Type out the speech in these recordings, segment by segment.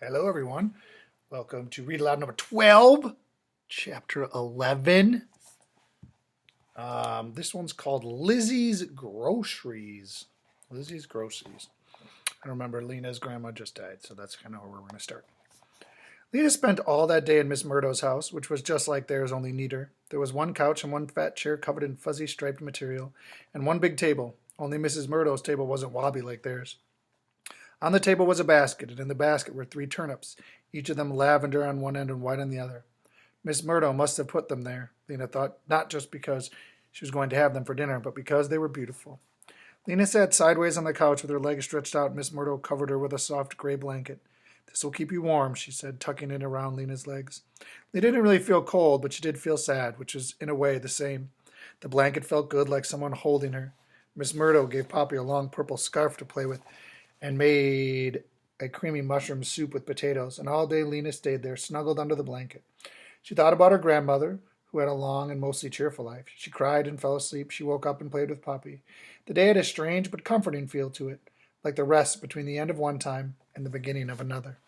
Hello, everyone. Welcome to Read Aloud number 12, chapter 11. This one's called Lizzie's Groceries. Lizzie's Groceries. I remember Lina's grandma just died, so that's kind of where we're going to start. Lina spent all that day in Miss Murdo's house, which was just like theirs, only neater. There was one couch and one fat chair covered in fuzzy striped material, and one big table. Only Mrs. Murdo's table wasn't wobbly like theirs. On the table was a basket, and in the basket were 3 turnips, each of them lavender on one end and white on the other. Miss Murdo must have put them there, Lina thought, not just because she was going to have them for dinner, but because they were beautiful. Lina sat sideways on the couch with her legs stretched out, and Miss Murdo covered her with a soft gray blanket. "This will keep you warm," she said, tucking it around Lina's legs. Lina didn't really feel cold, but she did feel sad, which was, in a way, the same. The blanket felt good, like someone holding her. Miss Murdo gave Poppy a long purple scarf to play with, and made a creamy mushroom soup with potatoes, and all day Lina stayed there, snuggled under the blanket. She thought about her grandmother, who had a long and mostly cheerful life. She cried and fell asleep. She woke up and played with Poppy. The day had a strange but comforting feel to it, like the rest between the end of one time and the beginning of another.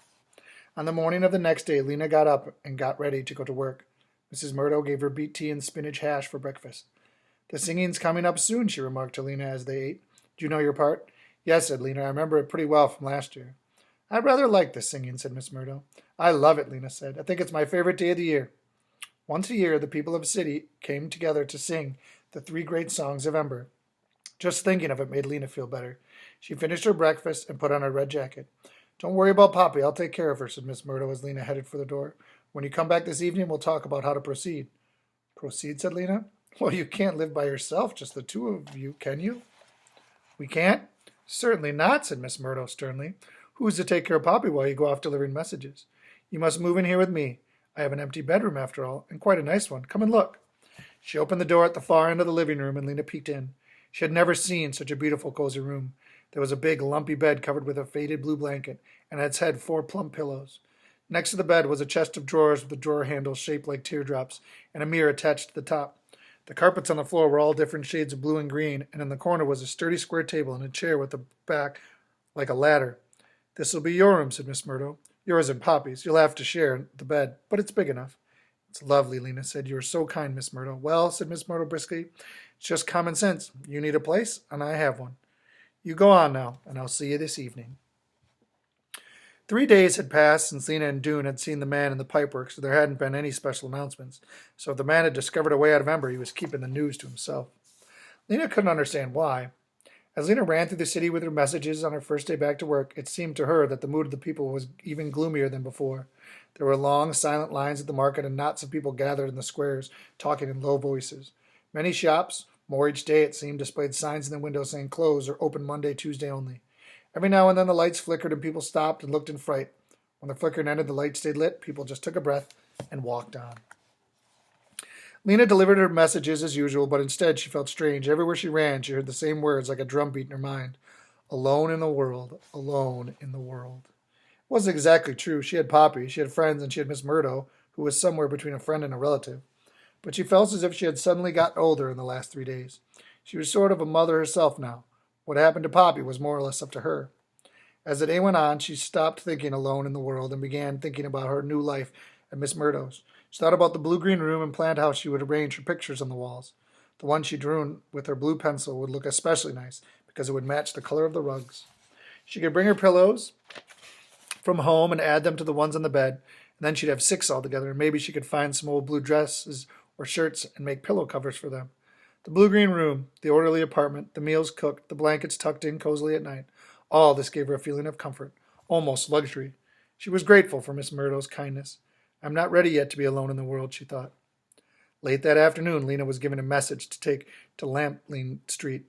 On the morning of the next day, Lina got up and got ready to go to work. Mrs. Murdo gave her beet tea and spinach hash for breakfast. "The singing's coming up soon," she remarked to Lina as they ate. "Do you know your part?" "Yes," said Lina. "I remember it pretty well from last year." "I rather like this singing," said Miss Murdo. "I love it," Lina said. "I think it's my favorite day of the year." Once a year, the people of a city came together to sing the 3 great songs of Ember. Just thinking of it made Lina feel better. She finished her breakfast and put on her red jacket. "Don't worry about Poppy. I'll take care of her," said Miss Murdo as Lina headed for the door. "When you come back this evening, we'll talk about how to proceed." "Proceed?" said Lina. "Well, you can't live by yourself, just the 2 of you, can you?" "We can't?" "Certainly not," said Miss Murdo sternly. "Who's to take care of Poppy while you go off delivering messages? You must move in here with me. I have an empty bedroom, after all, and quite a nice one. Come and look." She opened the door at the far end of the living room, and Lina peeked in. She had never seen such a beautiful, cozy room. There was a big, lumpy bed covered with a faded blue blanket, and at its head 4 plump pillows. Next to the bed was a chest of drawers with a drawer handle shaped like teardrops, and a mirror attached to the top. The carpets on the floor were all different shades of blue and green, and in the corner was a sturdy square table and a chair with a back like a ladder. "This'll be your room," said Miss Murdo. "Yours and Poppy's. You'll have to share the bed, but it's big enough." "It's lovely," Lina said. "You are so kind, Miss Murdo." "Well," said Miss Murdo briskly, "it's just common sense. You need a place, and I have one. You go on now, and I'll see you this evening." 3 days had passed since Lina and Dune had seen the man in the pipework, so there hadn't been any special announcements. So if the man had discovered a way out of Ember, he was keeping the news to himself. Lina couldn't understand why. As Lina ran through the city with her messages on her first day back to work, it seemed to her that the mood of the people was even gloomier than before. There were long, silent lines at the market, and knots of people gathered in the squares, talking in low voices. Many shops, more each day it seemed, displayed signs in the windows saying closed or open Monday, Tuesday only. Every now and then the lights flickered and people stopped and looked in fright. When the flickering ended, the light stayed lit, people just took a breath and walked on. Lina delivered her messages as usual, but instead she felt strange. Everywhere she ran, she heard the same words like a drumbeat in her mind. Alone in the world, alone in the world. It wasn't exactly true. She had Poppy, she had friends, and she had Miss Murdo, who was somewhere between a friend and a relative. But she felt as if she had suddenly gotten older in the last 3 days. She was sort of a mother herself now. What happened to Poppy was more or less up to her. As the day went on, she stopped thinking alone in the world and began thinking about her new life at Miss Murdo's. She thought about the blue-green room and planned how she would arrange her pictures on the walls. The one she drew with her blue pencil would look especially nice because it would match the color of the rugs. She could bring her pillows from home and add them to the ones on the bed, and then she'd have 6 altogether, and maybe she could find some old blue dresses or shirts and make pillow covers for them. The blue-green room, the orderly apartment, the meals cooked, the blankets tucked in cozily at night, all this gave her a feeling of comfort, almost luxury. She was grateful for Miss Murdo's kindness. "I'm not ready yet to be alone in the world," she thought. Late that afternoon, Lina was given a message to take to Lampley Street.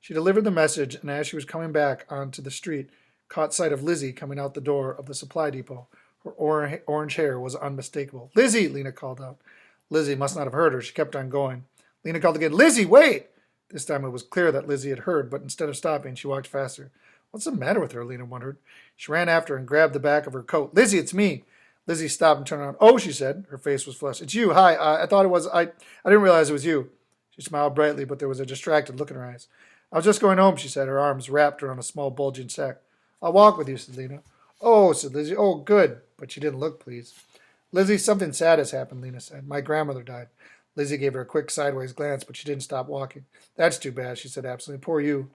She delivered the message, and as she was coming back onto the street, caught sight of Lizzie coming out the door of the supply depot. Her orange hair was unmistakable. "Lizzie!" Lina called out. Lizzie must not have heard her. She kept on going. Lina called again, "Lizzie, wait!" This time it was clear that Lizzie had heard, but instead of stopping, she walked faster. What's the matter with her? Lina wondered. She ran after her and grabbed the back of her coat. "Lizzie, it's me." Lizzie stopped and turned around. "Oh," she said. Her face was flushed. "It's you. Hi. I thought it was. I didn't realize it was you." She smiled brightly, but there was a distracted look in her eyes. "I was just going home," she said, her arms wrapped around a small bulging sack. "I'll walk with you," said Lina. Oh, said Lizzie. Oh, good. But she didn't look pleased. Lizzie, something sad has happened, Lina said. My grandmother died. Lizzie gave her a quick sideways glance, but she didn't stop walking. That's too bad, she said absently. Poor you.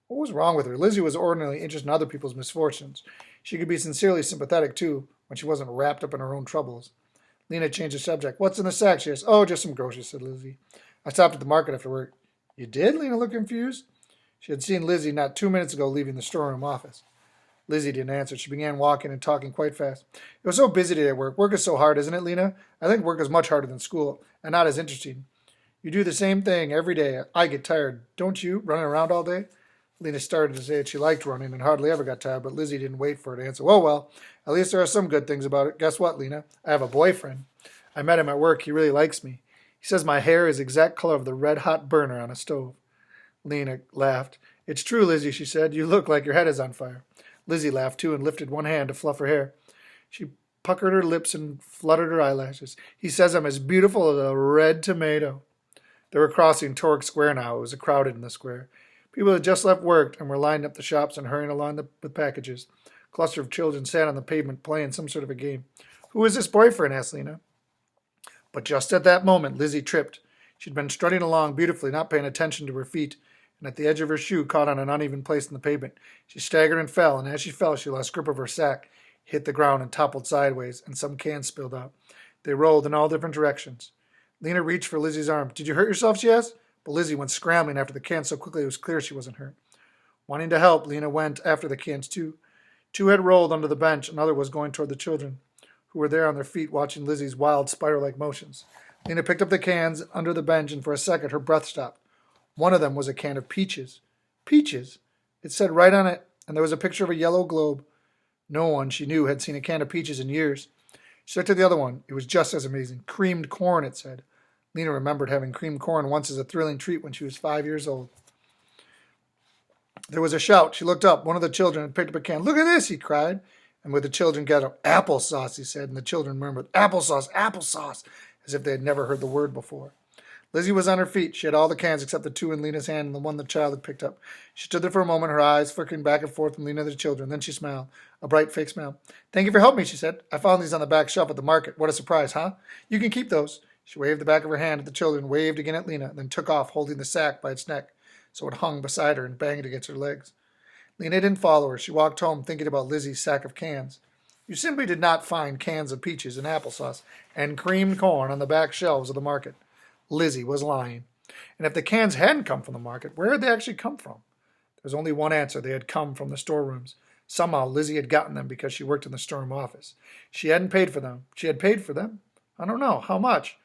What was wrong with her? Lizzie was ordinarily interested in other people's misfortunes. She could be sincerely sympathetic, too, when she wasn't wrapped up in her own troubles. Lina changed the subject. What's in the sack? She asked. Oh, just some groceries, said Lizzie. I stopped at the market after work. You did? Lina looked confused. She had seen Lizzie not 2 minutes ago leaving the storeroom office. Lizzie didn't answer. She began walking and talking quite fast. It was so busy today at work. Work is so hard, isn't it, Lina? I think work is much harder than school, and not as interesting. You do the same thing every day. I get tired, don't you, running around all day? Lina started to say that she liked running and hardly ever got tired, but Lizzie didn't wait for her to answer. Well, at least there are some good things about it. Guess what, Lina? I have a boyfriend. I met him at work. He really likes me. He says my hair is the exact color of the red-hot burner on a stove. Lina laughed. It's true, Lizzie, she said. You look like your head is on fire. Lizzie laughed, too, and lifted one hand to fluff her hair. She puckered her lips and fluttered her eyelashes. He says I'm as beautiful as a red tomato. They were crossing Torque Square now. It was crowded in the square. People had just left work and were lining up the shops and hurrying along with packages. A cluster of children sat on the pavement playing some sort of a game. Who is this boyfriend? Asked Lina. But just at that moment, Lizzie tripped. She'd been strutting along beautifully, not paying attention to her feet, and at the edge of her shoe caught on an uneven place in the pavement. She staggered and fell, and as she fell, she lost grip of her sack, hit the ground, and toppled sideways, and some cans spilled out. They rolled in all different directions. Lina reached for Lizzie's arm. Did you hurt yourself? She asked. But Lizzie went scrambling after the cans so quickly it was clear she wasn't hurt. Wanting to help, Lina went after the cans too. Two had rolled under the bench, another was going toward the children, who were there on their feet watching Lizzie's wild spider-like motions. Lina picked up the cans under the bench, and for a second her breath stopped. One of them was a can of peaches. Peaches? It said right on it, and there was a picture of a yellow globe. No one, she knew, had seen a can of peaches in years. She looked at the other one. It was just as amazing. Creamed corn, it said. Lina remembered having creamed corn once as a thrilling treat when she was 5 years old. There was a shout. She looked up. One of the children had picked up a can. Look at this, he cried. And with the children gathered, applesauce, he said, and the children murmured, applesauce, applesauce, as if they had never heard the word before. Lizzie was on her feet. She had all the cans except the two in Lina's hand and the one the child had picked up. She stood there for a moment, her eyes flickering back and forth from Lina to the children. Then she smiled, a bright, fake smile. Thank you for helping me, she said. I found these on the back shelf at the market. What a surprise, huh? You can keep those. She waved the back of her hand at the children, waved again at Lina, then took off, holding the sack by its neck, so it hung beside her and banged against her legs. Lina didn't follow her. She walked home, thinking about Lizzie's sack of cans. You simply did not find cans of peaches and applesauce and creamed corn on the back shelves of the market. Lizzie was lying. And if the cans hadn't come from the market, where had they actually come from? There was only one answer. They had come from the storerooms. Somehow Lizzie had gotten them because she worked in the storeroom office. She hadn't paid for them. She had paid for them? I don't know. How much?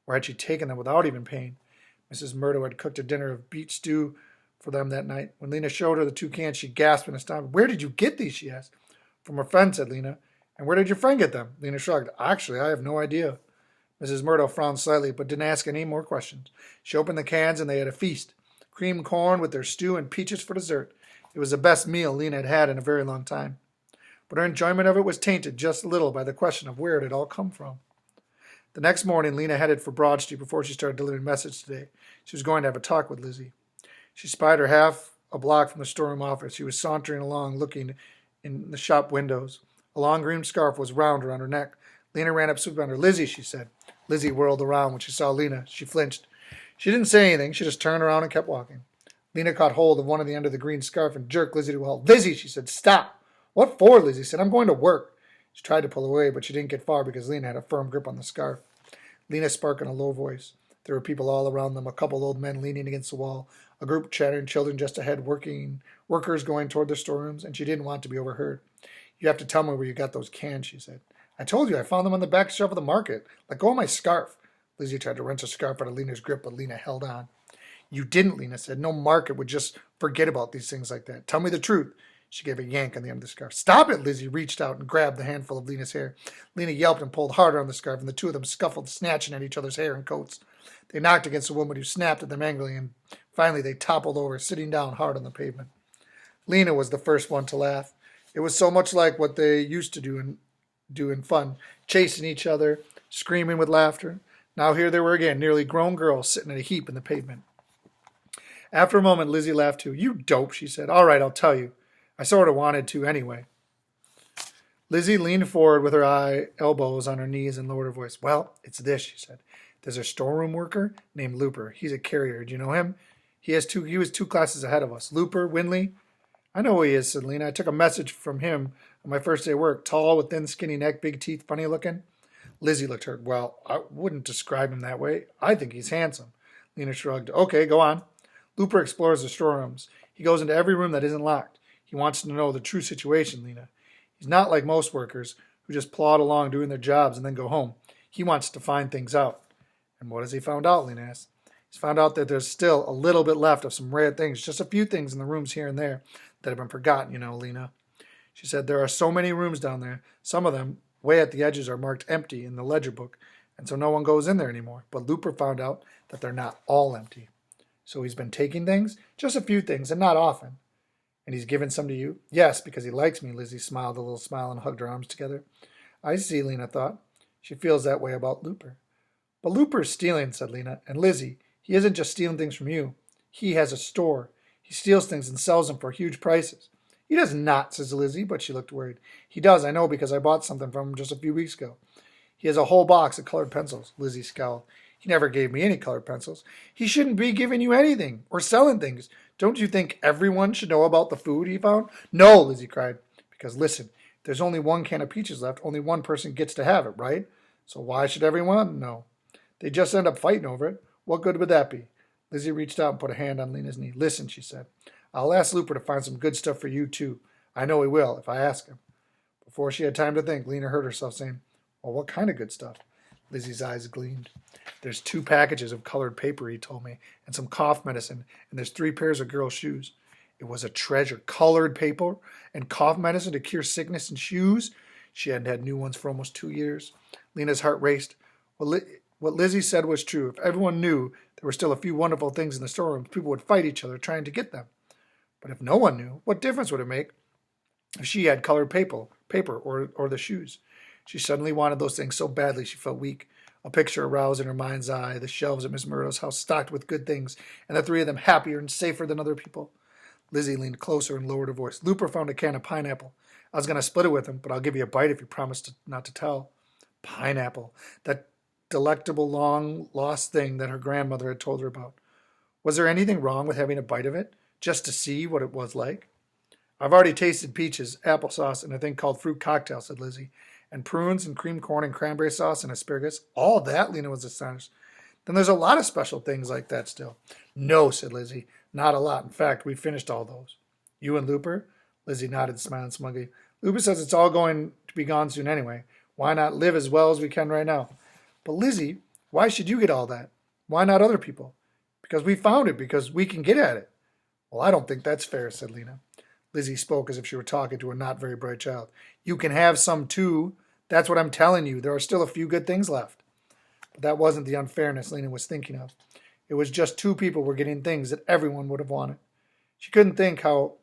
Or had she taken them without even paying? Mrs. Murdo had cooked a dinner of beet stew for them that night. When Lina showed her the two cans, she gasped in astonishment. Where did you get these? She asked. From her friend, said Lina. And where did your friend get them? Lina shrugged. Actually, I have no idea. Mrs. Murdo frowned slightly, but didn't ask any more questions. She opened the cans, and they had a feast. Creamed corn with their stew and peaches for dessert. It was the best meal Lina had had in a very long time. But her enjoyment of it was tainted just a little by the question of where it had all come from. The next morning, Lina headed for Broad Street before she started delivering a message today. She was going to have a talk with Lizzie. She spied her half a block from the storeroom office. She was sauntering along, looking in the shop windows. A long green scarf was round around her neck. Lina ran up swiftly on her. Lizzie, she said. Lizzie whirled around when she saw Lina. She flinched. She didn't say anything. She just turned around and kept walking. Lina caught hold of one of the end of the green scarf and jerked Lizzie to a halt. Lizzie, she said, stop. What for? Lizzie said. I'm going to work. She tried to pull away, but she didn't get far because Lina had a firm grip on the scarf. Lina spoke in a low voice. There were people all around them, a couple old men leaning against the wall, a group chattering, children just ahead, workers going toward the storerooms, and she didn't want to be overheard. You have to tell me where you got those cans, she said. I told you, I found them on the back shelf of the market. Let go of my scarf. Lizzie tried to wrench the scarf out of Lina's grip, but Lina held on. You didn't, Lina said. No market would just forget about these things like that. Tell me the truth. She gave a yank on the end of the scarf. Stop it, Lizzie reached out and grabbed the handful of Lina's hair. Lina yelped and pulled harder on the scarf, and the two of them scuffled, snatching at each other's hair and coats. They knocked against a woman who snapped at them angrily, and finally they toppled over, sitting down hard on the pavement. Lina was the first one to laugh. It was so much like what they used to do in fun, chasing each other, screaming with laughter. Now here they were again, nearly grown girls sitting in a heap in the pavement. After a moment, Lizzie laughed too. You dope, she said. All right, I'll tell you. I sort of wanted to anyway. Lizzie leaned forward with her elbows on her knees and lowered her voice. Well, it's this, she said. There's a storeroom worker named Looper. He's a carrier. Do you know him? He was 2 classes ahead of us. Looper, Winley? I know who he is, said Lina. I took a message from him on my first day of work. Tall, with thin, skinny neck, big teeth, funny looking. Lizzie looked hurt. Well, I wouldn't describe him that way. I think he's handsome. Lina shrugged. Okay, go on. Looper explores the storerooms. He goes into every room that isn't locked. He wants to know the true situation, Lina. He's not like most workers who just plod along doing their jobs and then go home. He wants to find things out. And what has he found out, Lina asked. He's found out that there's still a little bit left of some rare things, just a few things in the rooms here and there that have been forgotten, Lina. She said there are so many rooms down there. Some of them, way at the edges, are marked empty in the ledger book, and so no one goes in there anymore. But Looper found out that they're not all empty. So he's been taking things, just a few things, and not often. And he's given some to you? Yes, because he likes me, Lizzie smiled a little smile and hugged her arms together. I see, Lina thought. She feels that way about Looper. But Looper's stealing, said Lina. And Lizzie, he isn't just stealing things from you. He has a store. He steals things and sells them for huge prices. He does not, says Lizzie, but she looked worried. He does, I know, because I bought something from him just a few weeks ago. He has a whole box of colored pencils, Lizzie scowled. He never gave me any colored pencils. He shouldn't be giving you anything or selling things. Don't you think everyone should know about the food he found? No, Lizzie cried. Because listen, if there's only 1 can of peaches left, only 1 person gets to have it, right? So why should everyone know? They just end up fighting over it. What good would that be? Lizzie reached out and put a hand on Lina's knee. Listen, she said. I'll ask Looper to find some good stuff for you, too. I know he will, if I ask him. Before she had time to think, Lina heard herself saying, well, what kind of good stuff? Lizzie's eyes gleamed. There's 2 packages of colored paper, he told me, and some cough medicine, and there's 3 pairs of girls' shoes. It was a treasure. Colored paper and cough medicine to cure sickness and shoes. She hadn't had new ones for almost 2 years. Lina's heart raced. What Lizzie said was true. If everyone knew there were still a few wonderful things in the storerooms, people would fight each other trying to get them. But if no one knew, what difference would it make if she had colored paper or the shoes? She suddenly wanted those things so badly she felt weak. A picture arose in her mind's eye, the shelves at Miss Murdo's house stocked with good things, and the 3 of them happier and safer than other people. Lizzie leaned closer and lowered her voice. Looper found a can of pineapple. I was going to split it with him, but I'll give you a bite if you promise not to tell. Pineapple. That delectable long-lost thing that her grandmother had told her about. Was there anything wrong with having a bite of it, just to see what it was like? I've already tasted peaches, applesauce, and a thing called fruit cocktail, said Lizzie. And prunes and cream corn and cranberry sauce and asparagus. All that? Lina was astonished. Then there's a lot of special things like that still. No, said Lizzie. Not a lot. In fact, we finished all those. You and Looper? Lizzie nodded, smiling smugly. Looper says it's all going to be gone soon anyway. Why not live as well as we can right now? But Lizzie, why should you get all that? Why not other people? Because we found it, because we can get at it. Well, I don't think that's fair, said Lina. Lizzie spoke as if she were talking to a not very bright child. You can have some too. That's what I'm telling you. There are still a few good things left. But that wasn't the unfairness Lina was thinking of. It was just 2 people were getting things that everyone would have wanted. She couldn't think how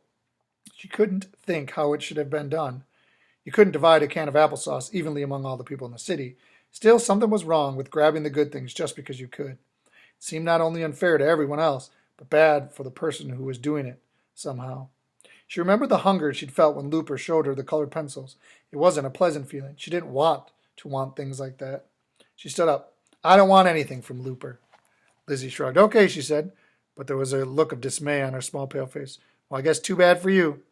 it should have been done. You couldn't divide a can of applesauce evenly among all the people in the city. Still, something was wrong with grabbing the good things just because you could. It seemed not only unfair to everyone else, but bad for the person who was doing it, somehow. She remembered the hunger she'd felt when Looper showed her the colored pencils. It wasn't a pleasant feeling. She didn't want to want things like that. She stood up. I don't want anything from Looper. Lizzie shrugged. Okay, she said, but there was a look of dismay on her small pale face. Well, I guess too bad for you.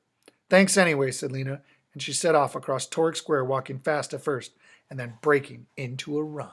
Thanks anyway, said Lina, and she set off across Toric Square, walking fast at first, and then breaking into a run.